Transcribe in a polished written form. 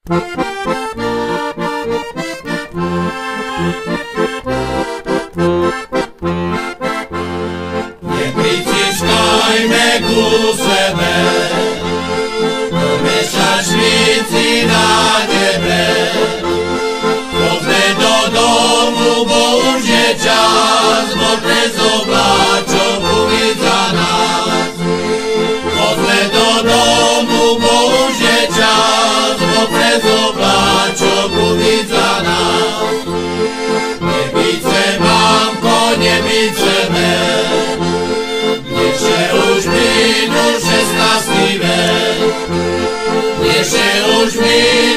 Nepritiskajme ku sebe, pomiešať švici na nebe. Poďme do domu, bo už je čas, poďme z obláčok uviť za nás. Poďme do domu, bo už je čas, poďme z obláčok uviť za nás. Nebyť se, mamko, nebyť sebe, dnešte už minul 16. vek, dnešte už minul